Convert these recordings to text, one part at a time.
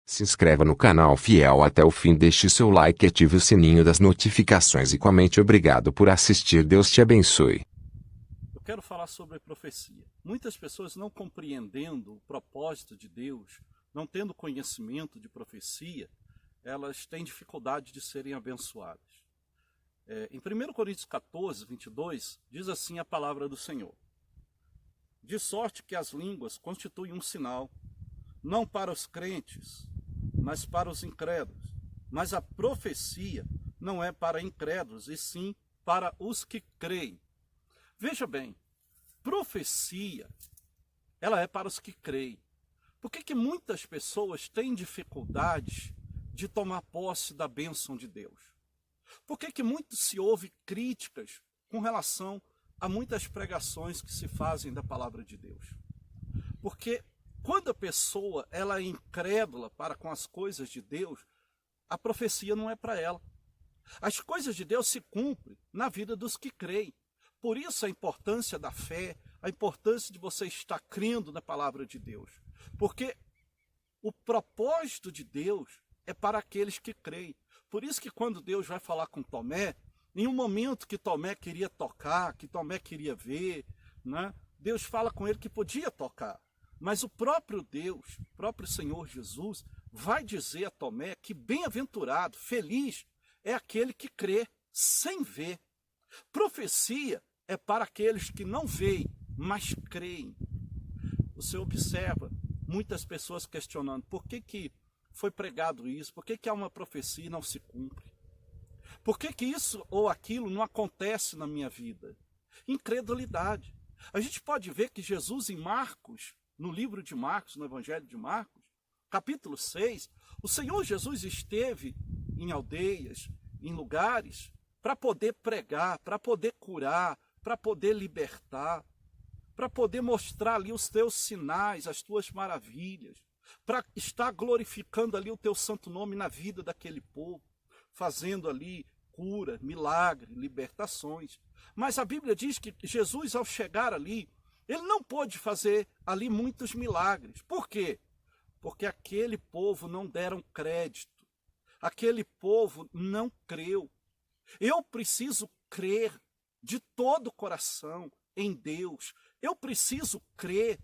Se inscreva no canal Fiel até o fim, deixe seu like e ative o sininho das notificações e comente. Obrigado por assistir. Deus te abençoe. Eu quero falar sobre profecia. Muitas pessoas não compreendendo o propósito de Deus, não tendo conhecimento de profecia, elas têm dificuldade de serem abençoadas. Em 1 Coríntios 14, 22, diz assim a palavra do Senhor: de sorte que as línguas constituem um sinal, não para os crentes, mas para os incrédulos. Mas a profecia não é para incrédulos, e sim para os que creem. Veja bem, profecia, ela é para os que creem. Por que muitas pessoas têm dificuldades de tomar posse da bênção de Deus? Por que muito se ouve críticas com relação a muitas pregações que se fazem da palavra de Deus? Porque quando a pessoa ela é incrédula para com as coisas de Deus, a profecia não é para ela. As coisas de Deus se cumprem na vida dos que creem. Por isso a importância da fé, a importância de você estar crendo na palavra de Deus. Porque o propósito de Deus é para aqueles que creem. Por isso que quando Deus vai falar com Tomé, em um momento que Tomé queria tocar, que Tomé queria ver, né, Deus fala com ele que podia tocar. Mas o próprio Deus, o próprio Senhor Jesus, vai dizer a Tomé que bem-aventurado, feliz, é aquele que crê sem ver. Profecia é para aqueles que não veem, mas creem. Você observa muitas pessoas questionando por que foi pregado isso, por que há uma profecia e não se cumpre? Por que isso ou aquilo não acontece na minha vida? Incredulidade. A gente pode ver que Jesus em Marcos, no livro de Marcos, no Evangelho de Marcos, capítulo 6, o Senhor Jesus esteve em aldeias, em lugares, para poder pregar, para poder curar, para poder libertar, para poder mostrar ali os teus sinais, as tuas maravilhas, para estar glorificando ali o teu santo nome na vida daquele povo, fazendo ali cura, milagre, libertações. Mas a Bíblia diz que Jesus, ao chegar ali, ele não pôde fazer ali muitos milagres. Por quê? Porque aquele povo não deram crédito. Aquele povo não creu. Eu preciso crer de todo o coração em Deus. Eu preciso crer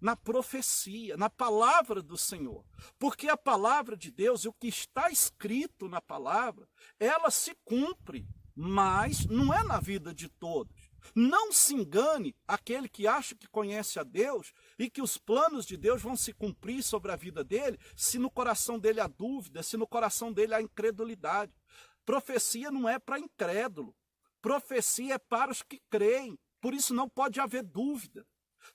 na profecia, na palavra do Senhor. Porque a palavra de Deus, o que está escrito na palavra, ela se cumpre, mas não é na vida de todos. Não se engane aquele que acha que conhece a Deus e que os planos de Deus vão se cumprir sobre a vida dele, se no coração dele há dúvida, se no coração dele há incredulidade. Profecia não é para incrédulo. Profecia é para os que creem. Por isso não pode haver dúvida.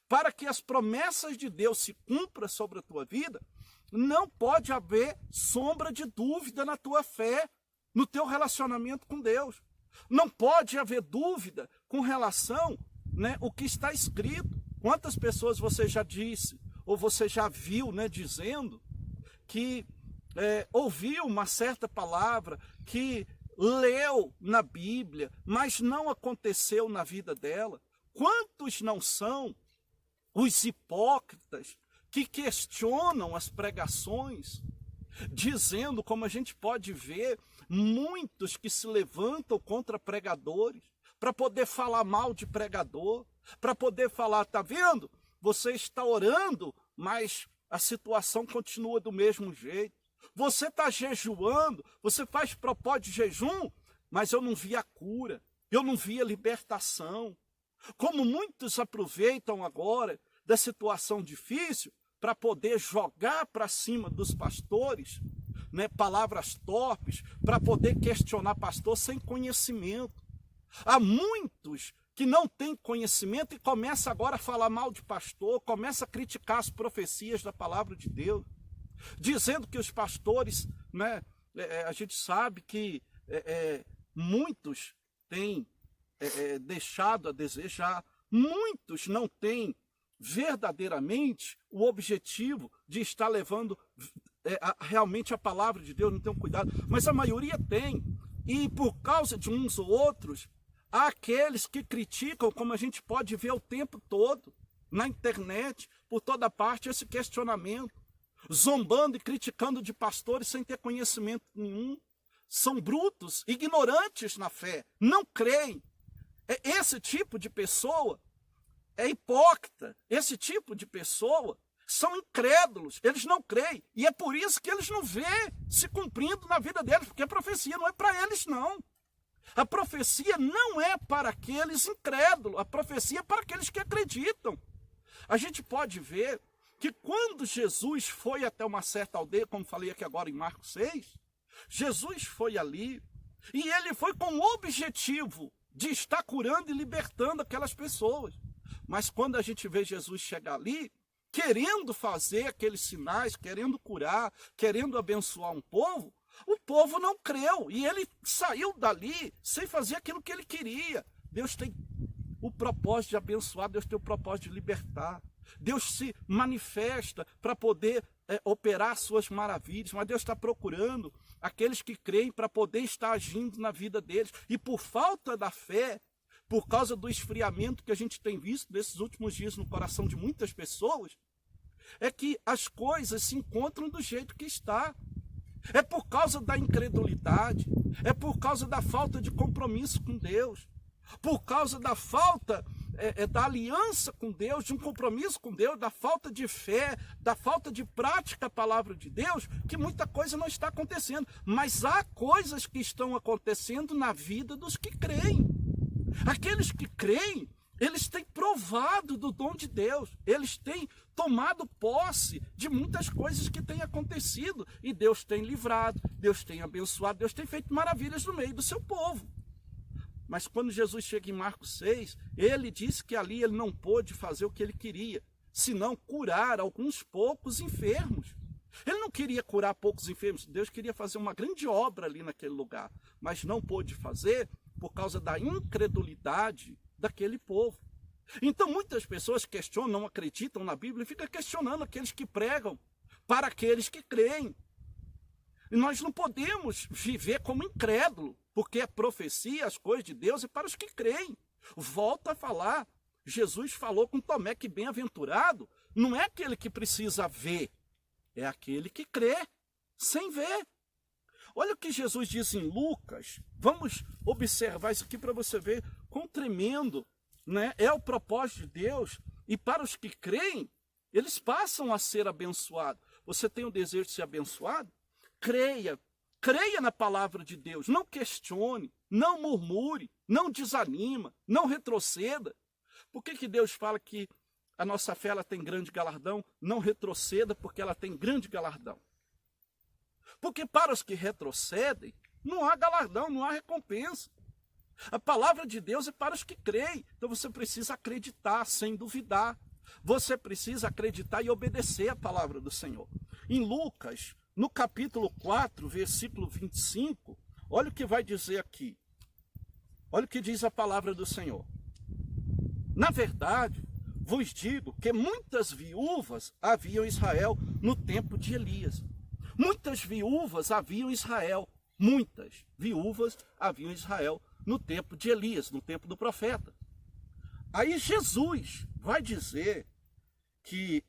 Para que as promessas de Deus se cumpram sobre a tua vida, não pode haver sombra de dúvida na tua fé, no teu relacionamento com Deus. Não pode haver dúvida com relação, o que está escrito. Quantas pessoas você já disse, ou você já viu, dizendo que ouviu uma certa palavra, que leu na Bíblia, mas não aconteceu na vida dela? Quantos não são os hipócritas que questionam as pregações, dizendo, como a gente pode ver, muitos que se levantam contra pregadores, para poder falar mal de pregador, para poder falar, tá vendo? Você está orando, mas a situação continua do mesmo jeito. Você está jejuando, você faz propósito de jejum, mas eu não vi a cura, eu não vi a libertação. Como muitos aproveitam agora da situação difícil para poder jogar para cima dos pastores, palavras torpes, para poder questionar pastor sem conhecimento. Há muitos que não têm conhecimento e começam agora a falar mal de pastor, começam a criticar as profecias da palavra de Deus, dizendo que os pastores, a gente sabe que muitos têm deixado a desejar, muitos não têm verdadeiramente o objetivo de estar levando realmente a palavra de Deus, não tem um cuidado, mas a maioria tem, e por causa de uns ou outros, há aqueles que criticam, como a gente pode ver o tempo todo, na internet, por toda parte, esse questionamento. zombando e criticando de pastores sem ter conhecimento nenhum. São brutos, ignorantes na fé, não creem. Esse tipo de pessoa é hipócrita, esse tipo de pessoa são incrédulos, eles não creem. E é por isso que eles não vêem se cumprindo na vida deles, porque a profecia não é para eles, não. A profecia não é para aqueles incrédulos, a profecia é para aqueles que acreditam. A gente pode ver que quando Jesus foi até uma certa aldeia, como falei aqui agora em Marcos 6, Jesus foi ali e ele foi com o objetivo de estar curando e libertando aquelas pessoas. Mas quando a gente vê Jesus chegar ali, querendo fazer aqueles sinais, querendo curar, querendo abençoar um povo, o povo não creu e ele saiu dali sem fazer aquilo que ele queria. Deus tem o propósito de abençoar, Deus tem o propósito de libertar. Deus se manifesta para poder operar suas maravilhas, mas Deus está procurando aqueles que creem para poder estar agindo na vida deles. E por falta da fé, por causa do esfriamento que a gente tem visto nesses últimos dias no coração de muitas pessoas, é que as coisas se encontram do jeito que está. É por causa da incredulidade, é por causa da falta de compromisso com Deus, por causa da falta da aliança com Deus, de um compromisso com Deus, da falta de fé, da falta de prática da palavra de Deus, que muita coisa não está acontecendo. Mas há coisas que estão acontecendo na vida dos que creem. Aqueles que creem, eles têm provado do dom de Deus, eles têm tomado posse de muitas coisas que têm acontecido, e Deus tem livrado, Deus tem abençoado, Deus tem feito maravilhas no meio do seu povo. Mas quando Jesus chega em Marcos 6, ele disse que ali ele não pôde fazer o que ele queria, senão curar alguns poucos enfermos. Ele não queria curar poucos enfermos, Deus queria fazer uma grande obra ali naquele lugar, mas não pôde fazer por causa da incredulidade daquele povo. Então muitas pessoas questionam, não acreditam na Bíblia e ficam questionando aqueles que pregam para aqueles que creem. E nós não podemos viver como incrédulo, porque a profecia, as coisas de Deus é para os que creem. Volta a falar, Jesus falou com Tomé que bem-aventurado não é aquele que precisa ver, é aquele que crê sem ver. Olha o que Jesus diz em Lucas, vamos observar isso aqui para você ver quão tremendo, né, é o propósito de Deus, e para os que creem, eles passam a ser abençoados. Você tem o desejo de ser abençoado? Creia na palavra de Deus, não questione, não murmure, não desanima, não retroceda. Por que Deus fala que a nossa fé ela tem grande galardão? Não retroceda porque ela tem grande galardão. Porque para os que retrocedem, não há galardão, não há recompensa. A palavra de Deus é para os que creem. Então você precisa acreditar sem duvidar. Você precisa acreditar e obedecer a palavra do Senhor. Em Lucas, no capítulo 4, versículo 25, olha o que vai dizer aqui. Olha o que diz a palavra do Senhor. Na verdade, vos digo que muitas viúvas haviam em Israel no tempo de Elias. Muitas viúvas haviam em Israel. Muitas viúvas haviam em Israel no tempo de Elias, no tempo do profeta. Aí Jesus vai dizer que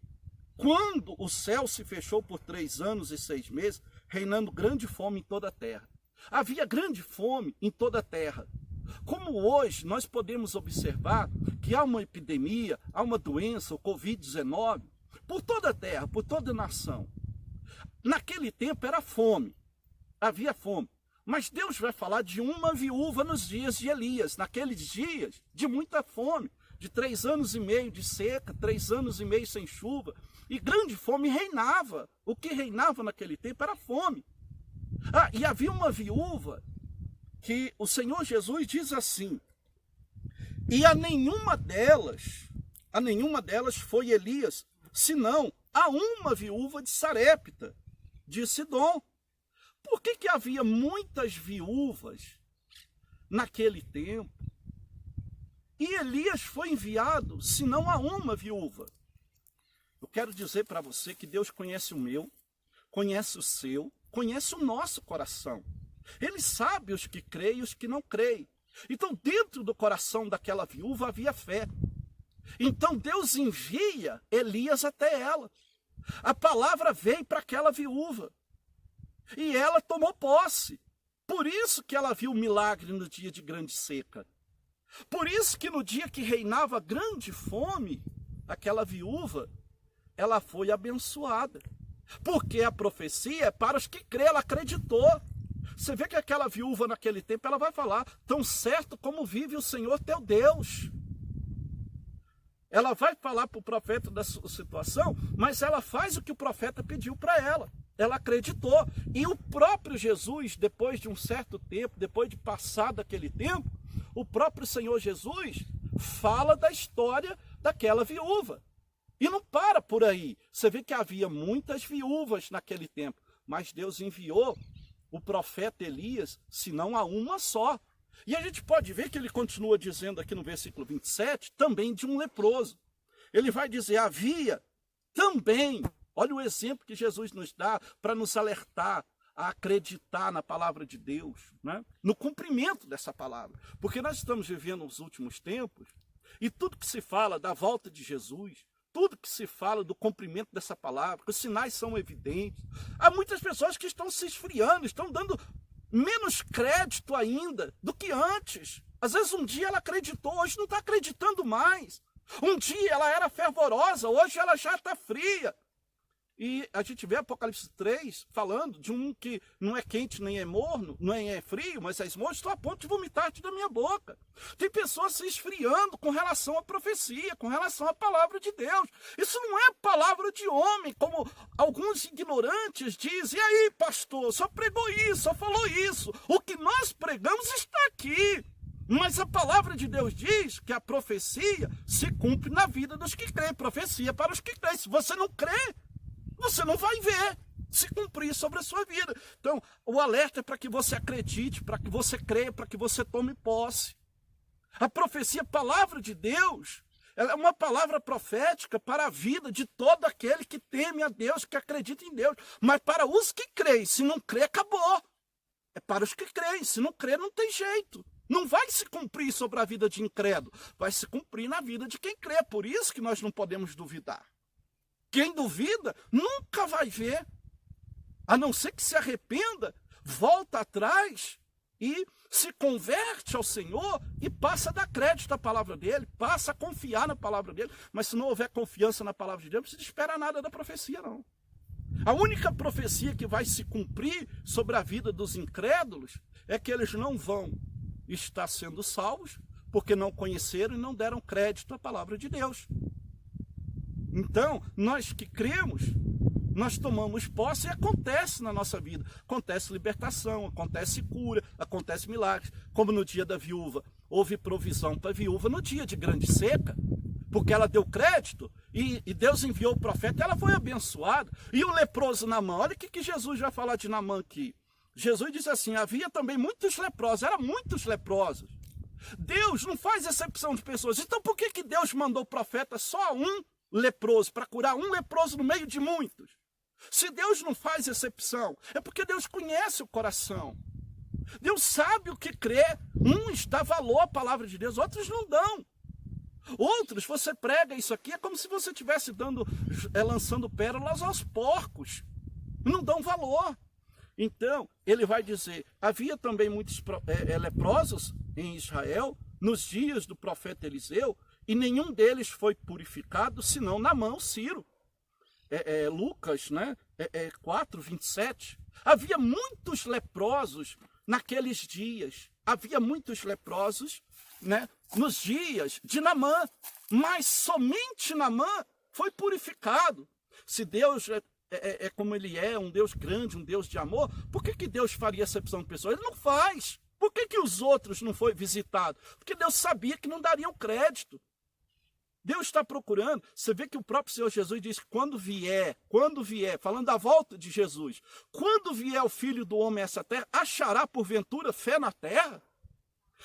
quando o céu se fechou por 3 anos e 6 meses, reinando grande fome em toda a terra. Havia grande fome em toda a terra. Como hoje nós podemos observar que há uma epidemia, há uma doença, o Covid-19, por toda a terra, por toda a nação. Naquele tempo era fome, havia fome. Mas Deus vai falar de uma viúva nos dias de Elias, naqueles dias de muita fome, de 3 anos e meio de seca, 3 anos e meio sem chuva, e grande fome reinava. O que reinava naquele tempo era fome. E havia uma viúva que o Senhor Jesus diz assim, e a nenhuma delas foi Elias, senão a uma viúva de Sarepta, de Sidom. Por que havia muitas viúvas naquele tempo? E Elias foi enviado, senão a uma viúva. Eu quero dizer para você que Deus conhece o meu, conhece o seu, conhece o nosso coração. Ele sabe os que creem e os que não creem. Então, dentro do coração daquela viúva havia fé. Então, Deus envia Elias até ela. A palavra veio para aquela viúva. E ela tomou posse. Por isso que ela viu o milagre no dia de grande seca. Por isso que no dia que reinava grande fome, aquela viúva, ela foi abençoada. Porque a profecia é para os que crêem, ela acreditou. Você vê que aquela viúva naquele tempo, ela vai falar, tão certo como vive o Senhor teu Deus. Ela vai falar para o profeta da sua situação, mas ela faz o que o profeta pediu para ela. Ela acreditou. E o próprio Jesus, depois de um certo tempo, depois de passar daquele tempo, o próprio Senhor Jesus fala da história daquela viúva. E não para por aí. Você vê que havia muitas viúvas naquele tempo, mas Deus enviou o profeta Elias, se não a uma só. E a gente pode ver que ele continua dizendo aqui no versículo 27, também de um leproso. Ele vai dizer, havia também, olha o exemplo que Jesus nos dá para nos alertar a acreditar na palavra de Deus, né? No cumprimento dessa palavra. Porque nós estamos vivendo os últimos tempos, e tudo que se fala da volta de Jesus, tudo que se fala do cumprimento dessa palavra, os sinais são evidentes. Há muitas pessoas que estão se esfriando, estão dando menos crédito ainda do que antes. Às vezes um dia ela acreditou, hoje não está acreditando mais. Um dia ela era fervorosa, hoje ela já está fria. E a gente vê Apocalipse 3 falando de um que não é quente nem é morno, nem é frio, mas é morno, estou a ponto de vomitar-te da minha boca. Tem pessoas se esfriando com relação à profecia, com relação à palavra de Deus. Isso não é palavra de homem, como alguns ignorantes dizem. E aí, pastor, só pregou isso, só falou isso. O que nós pregamos está aqui. Mas a palavra de Deus diz que a profecia se cumpre na vida dos que creem. Profecia para os que creem. Se você não crê, você não vai ver se cumprir sobre a sua vida. Então, o alerta é para que você acredite, para que você creia, para que você tome posse. A profecia, a palavra de Deus, ela é uma palavra profética para a vida de todo aquele que teme a Deus, que acredita em Deus. Mas para os que creem, se não crê, acabou. É para os que creem, se não crê, não tem jeito. Não vai se cumprir sobre a vida de incrédulo, vai se cumprir na vida de quem crê. Por isso que nós não podemos duvidar. Quem duvida nunca vai ver, a não ser que se arrependa, volta atrás e se converte ao Senhor e passa a dar crédito à palavra dele, passa a confiar na palavra dele. Mas se não houver confiança na palavra de Deus, não precisa esperar nada da profecia, não. A única profecia que vai se cumprir sobre a vida dos incrédulos é que eles não vão estar sendo salvos porque não conheceram e não deram crédito à palavra de Deus. Então, nós que cremos, nós tomamos posse e acontece na nossa vida. Acontece libertação, acontece cura, acontece milagres. Como no dia da viúva, houve provisão para a viúva no dia de grande seca, porque ela deu crédito e Deus enviou o profeta e ela foi abençoada. E o leproso Naamã, olha o que Jesus vai falar de Naamã aqui. Jesus diz assim, havia também muitos leprosos, eram muitos leprosos. Deus não faz exceção de pessoas. Então por que Deus mandou o profeta só um leproso, para curar um leproso no meio de muitos? Se Deus não faz exceção, é porque Deus conhece o coração. Deus sabe o que crê. Uns dão valor à palavra de Deus, outros não dão. Outros, você prega isso aqui, é como se você estivesse lançando pérolas aos porcos. Não dão valor. Então, ele vai dizer, havia também muitos leprosos em Israel, nos dias do profeta Eliseu, e nenhum deles foi purificado, senão Naamã, Ciro. Lucas, né? 4:27. Havia muitos leprosos naqueles dias. Havia muitos leprosos, né, nos dias de Naamã. Mas somente Naamã foi purificado. Se Deus é como ele é, um Deus grande, um Deus de amor, por que Deus faria acepção de pessoas? Ele não faz. Por que os outros não foram visitados? Porque Deus sabia que não dariam crédito. Deus está procurando. Você vê que o próprio Senhor Jesus diz que quando vier, falando da volta de Jesus, quando vier o Filho do Homem a essa terra, achará porventura fé na terra?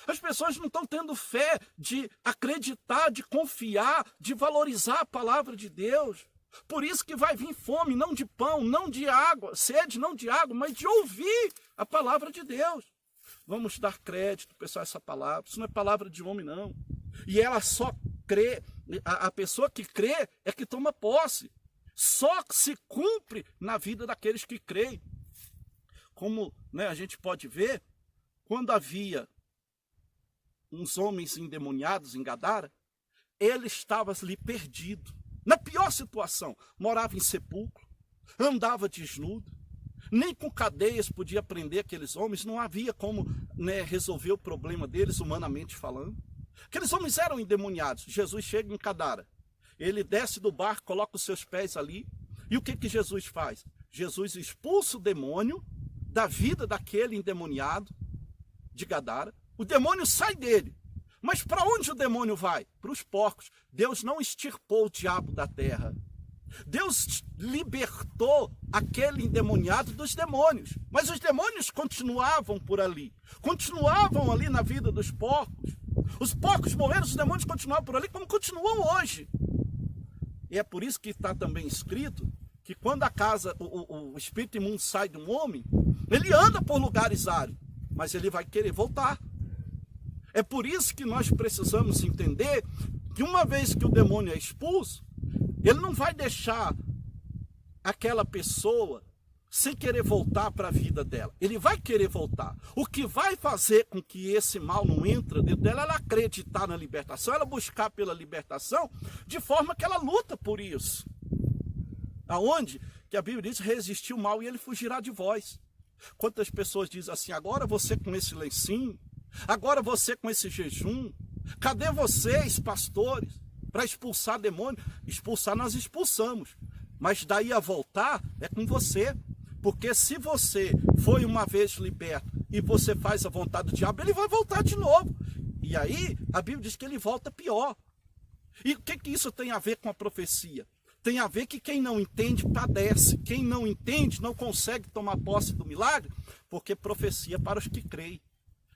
As pessoas não estão tendo fé de acreditar, de confiar, de valorizar a palavra de Deus. Por isso que vai vir fome, não de pão, não de água, sede não de água, mas de ouvir a palavra de Deus. Vamos dar crédito, pessoal, a essa palavra. Isso não é palavra de homem, não. E ela só crê, a pessoa que crê é que toma posse. só se cumpre na vida daqueles que creem. Como, né, a gente pode ver, quando havia uns homens endemoniados em Gadara, ele estava ali perdido, na pior situação, morava em sepulcro, andava desnudo, nem com cadeias podia prender aqueles homens, não havia como, né, resolver o problema deles, humanamente falando. Aqueles homens eram endemoniados. Jesus chega em Gadara, ele desce do barco, coloca os seus pés ali, e o que que Jesus faz? Jesus expulsa o demônio da vida daquele endemoniado de Gadara. O demônio sai dele. Mas para onde o demônio vai? Para os porcos. Deus não extirpou o diabo da terra. Deus libertou aquele endemoniado dos demônios. Mas os demônios continuavam por ali. Continuavam ali na vida dos porcos. Os porcos morreram, os demônios continuavam por ali como continuam hoje. E é por isso que está também escrito que quando o espírito imundo sai de um homem, ele anda por lugares áridos, mas ele vai querer voltar. É por isso que nós precisamos entender que uma vez que o demônio é expulso, ele não vai deixar aquela pessoa sem querer voltar para a vida dela. Ele vai querer voltar. O que vai fazer com que esse mal não entre dentro dela, ela acreditar na libertação, ela buscar pela libertação, de forma que ela luta por isso. Aonde que a Bíblia diz, resistir o mal e ele fugirá de vós. Quantas pessoas dizem assim, agora você com esse lencinho, agora você com esse jejum, cadê vocês, pastores, para expulsar demônio? Expulsar nós expulsamos, mas daí a voltar é com você, porque se você foi uma vez liberto e você faz a vontade do diabo, ele vai voltar de novo, e aí a Bíblia diz que ele volta pior. E o que que isso tem a ver com a profecia? Tem a ver que quem não entende padece, quem não entende não consegue tomar posse do milagre, porque profecia é para os que creem,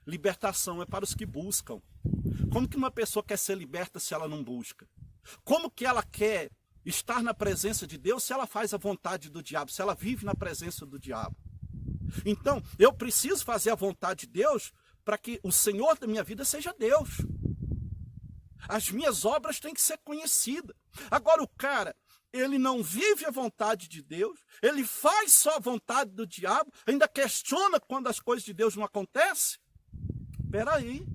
libertação é para os que buscam. Como que uma pessoa quer ser liberta se ela não busca? Como que ela quer estar na presença de Deus se ela faz a vontade do diabo, se ela vive na presença do diabo? Então, eu preciso fazer a vontade de Deus para que o Senhor da minha vida seja Deus. As minhas obras têm que ser conhecidas. Agora o cara, ele não vive a vontade de Deus, ele faz só a vontade do diabo, ainda questiona quando as coisas de Deus não acontecem. Espera aí,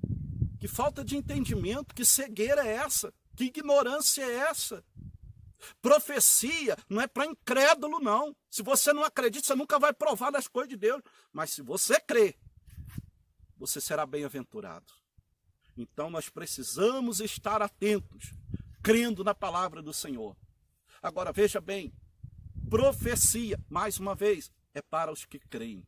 que falta de entendimento, que cegueira é essa? Que ignorância é essa? Profecia não é para incrédulo, não. Se você não acredita, você nunca vai provar das coisas de Deus. Mas se você crê, você será bem-aventurado. Então nós precisamos estar atentos, crendo na palavra do Senhor. Agora veja bem, profecia, mais uma vez, é para os que creem.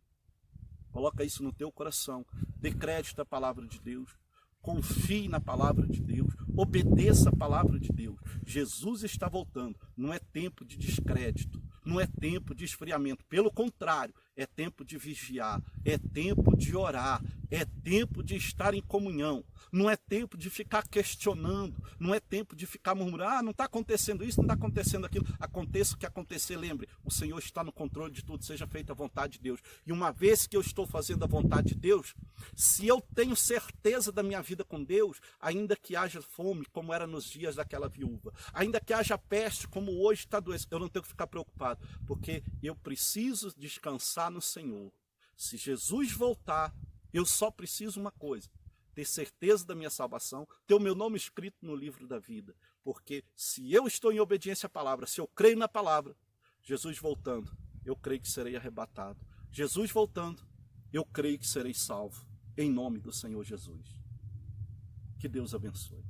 Coloca isso no teu coração, dê crédito à palavra de Deus, confie na palavra de Deus, obedeça a palavra de Deus. Jesus está voltando, não é tempo de descrédito, não é tempo de esfriamento, pelo contrário, é tempo de vigiar, é tempo de orar, é tempo de estar em comunhão, não é tempo de ficar questionando, não é tempo de ficar murmurando, não está acontecendo isso, não está acontecendo aquilo, aconteça o que acontecer, lembre, o Senhor está no controle de tudo, seja feita a vontade de Deus, e uma vez que eu estou fazendo a vontade de Deus, se eu tenho certeza da minha vida com Deus, ainda que haja fome, como era nos dias daquela viúva, ainda que haja peste, como hoje está doente, eu não tenho que ficar preocupado, porque eu preciso descansar no Senhor. Se Jesus voltar, eu só preciso uma coisa, ter certeza da minha salvação, ter o meu nome escrito no livro da vida, porque se eu estou em obediência à palavra, se eu creio na palavra, Jesus voltando, eu creio que serei arrebatado. Jesus voltando, eu creio que serei salvo, em nome do Senhor Jesus. Que Deus abençoe.